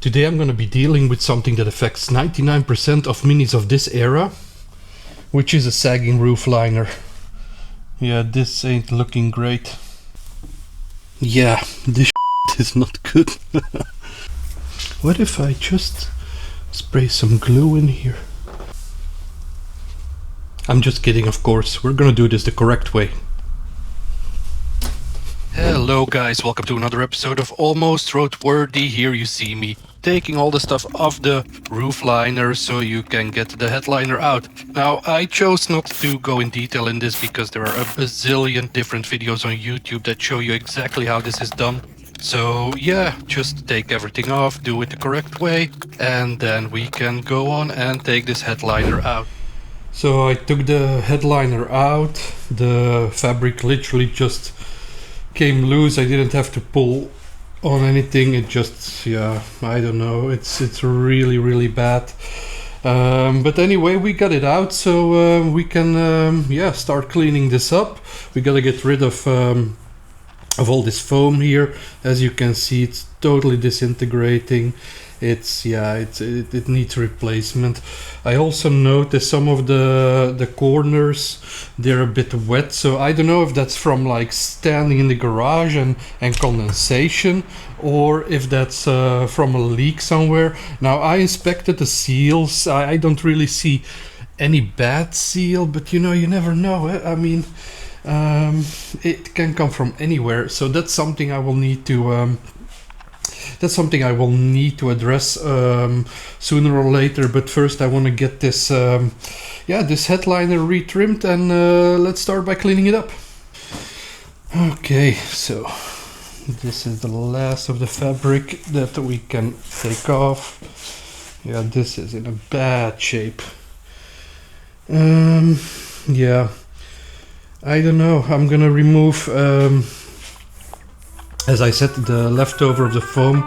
Today I'm going to be dealing with something that affects 99% of minis of this era, which is a sagging roof liner. Yeah, this ain't looking great. Yeah, this is not good. What if I just spray some glue in here? I'm just kidding, of course. We're gonna do this the correct way. Hello guys, welcome to another episode of Almost Roadworthy. Here you see me taking all the stuff off the roof liner so you can get the headliner out. Now, I chose not to go in detail in this because there are a bazillion different videos on YouTube that show you exactly how this is done. So yeah, just take everything off, do it the correct way, and then we can go on and take this headliner out. So I took the headliner out, the fabric literally just came loose. I didn't have to pull on anything, it just, yeah, I don't know, it's really bad. But anyway, we got it out, so we can yeah, start cleaning this up. We gotta get rid of all this foam here. As you can see, it's totally disintegrating. It's, yeah, it needs replacement. I also noticed some of the corners, they're a bit wet, so I don't know if that's from like standing in the garage and condensation, or if that's from a leak somewhere. Now, I inspected the seals. I don't really see any bad seal, but you know, you never know. I mean, it can come from anywhere, so that's something I will need to address sooner or later. But first I want to get this yeah, this headliner retrimmed, and let's start by cleaning it up. Okay, so this is the last of the fabric that we can take off. Yeah, this is in a bad shape. Yeah, I don't know, I'm gonna remove as I said, the leftover of the foam.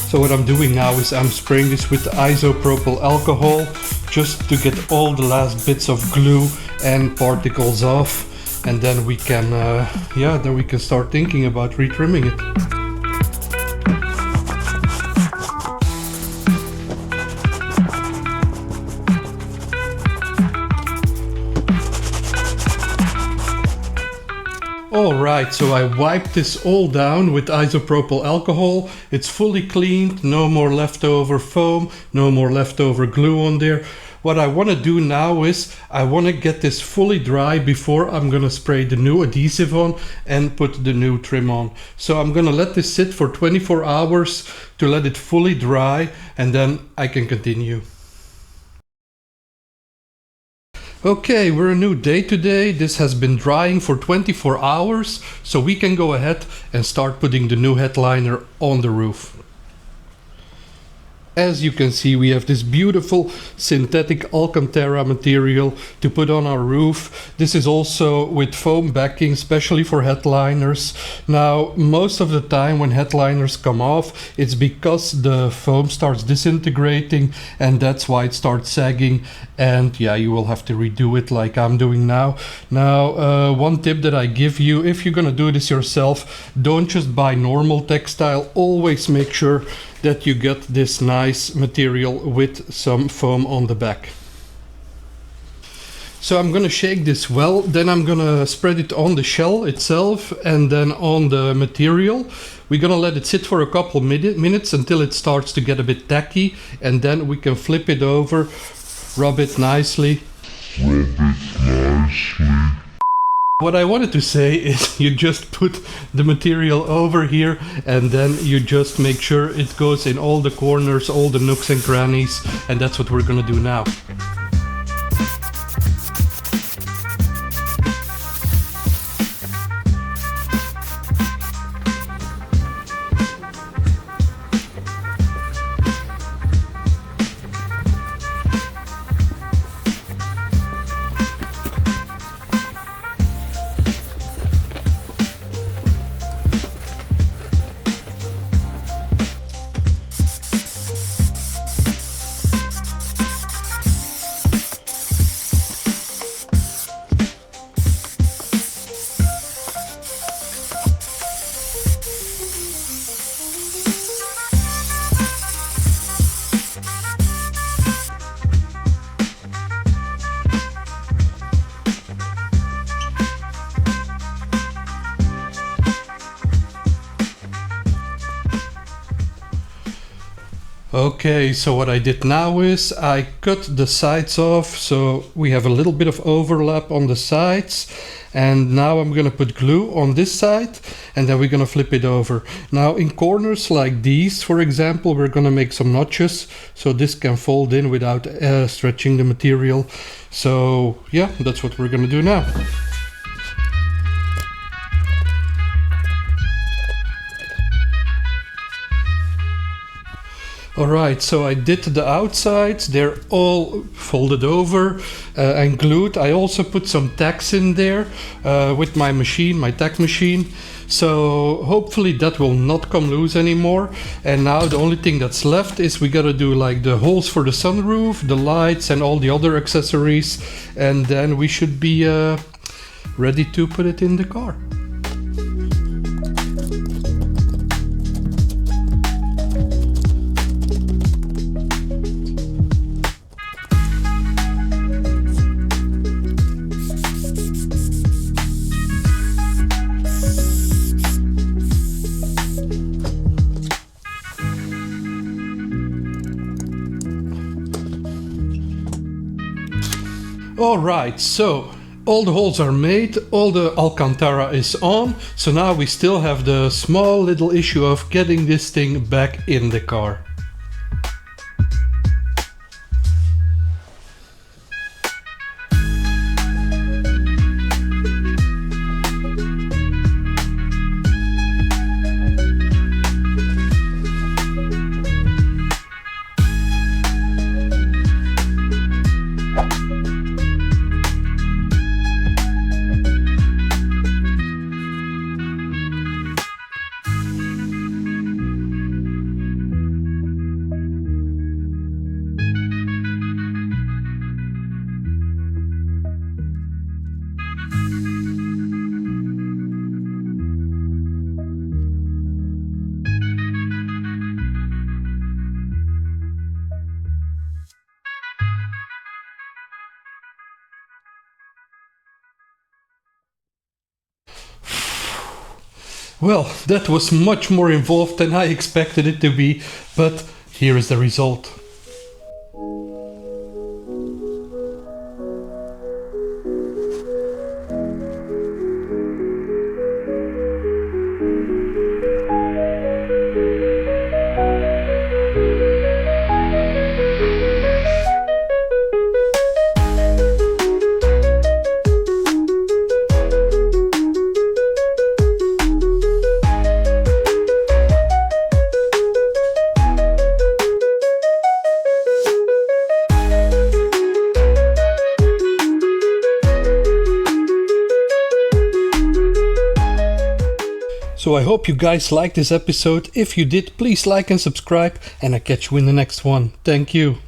So what I'm doing now is I'm spraying this with isopropyl alcohol just to get all the last bits of glue and particles off, and then we can yeah, then we can start thinking about retrimming it. Alright, so I wiped this all down with isopropyl alcohol. It's fully cleaned, no more leftover foam, no more leftover glue on there. What I want to do now is I want to get this fully dry before I'm going to spray the new adhesive on and put the new trim on. So I'm going to let this sit for 24 hours to let it fully dry, and then I can continue. Okay, we're a new day today. This has been drying for 24 hours, so we can go ahead and start putting the new headliner on the roof. As you can see, we have this beautiful synthetic Alcantara material to put on our roof. This is also with foam backing, especially for headliners. Now, most of the time when headliners come off, it's because the foam starts disintegrating, and that's why it starts sagging. And yeah, you will have to redo it like I'm doing now. Now, one tip that I give you, if you're gonna do this yourself, don't just buy normal textile. Always make sure that you get this nice material with some foam on the back. So I'm gonna shake this well, then I'm gonna spread it on the shell itself and then on the material. We're gonna let it sit for a couple minutes until it starts to get a bit tacky, and then we can flip it over, rub it nicely. What I wanted to say is you just put the material over here and then you just make sure it goes in all the corners, all the nooks and crannies, and that's what we're gonna do now. Okay, so what I did now is I cut the sides off so we have a little bit of overlap on the sides, and now I'm gonna put glue on this side and then we're gonna flip it over. Now in corners like these, for example, we're gonna make some notches so this can fold in without stretching the material. So yeah, that's what we're gonna do now. Alright, so I did the outsides, they're all folded over and glued. I also put some tacks in there with my machine, my tack machine. So hopefully that will not come loose anymore. And now the only thing that's left is we gotta do like the holes for the sunroof, the lights and all the other accessories. And then we should be ready to put it in the car. Alright, so all the holes are made, all the Alcantara is on, so now we still have the small little issue of getting this thing back in the car. Well, that was much more involved than I expected it to be, but here is the result. So I hope you guys liked this episode. If you did, please like and subscribe, and I'll catch you in the next one. Thank you.